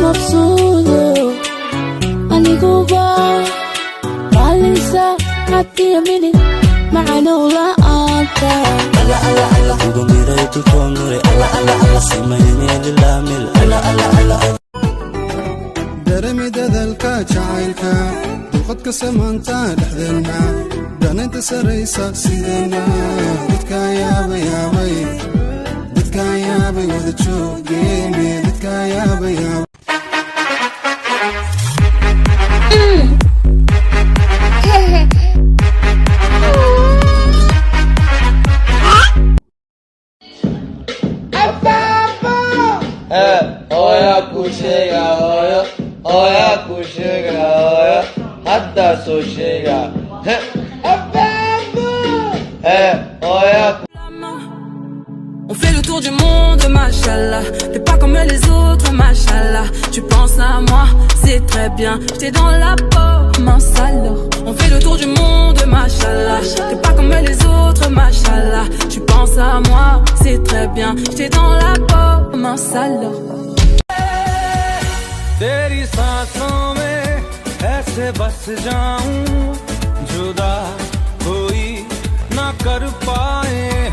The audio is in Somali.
mabsuudo aniguba maalinsa hadiya minid macanow la'aanta daremi dadalka jacaylka dulqadka samaanta dhexdeena danaynta saraysa sideena dadka yaabay wada joogeene dadka yaabay Oya kushega oya hatta so shega oya. On fait le tour du monde, machallah. T'es pas comme les autres, machallah. Tu penses à moi, c'est très bien. J'étais dans la peau, mince alors. On fait le tour du monde, machallah. T'es pas comme les autres, machallah. Tu penses à moi, c'est très bien. J'étais dans la peau, mince alors. तेरी सांसों में ऐसे बस जाऊं जुदा कोई ना कर पाए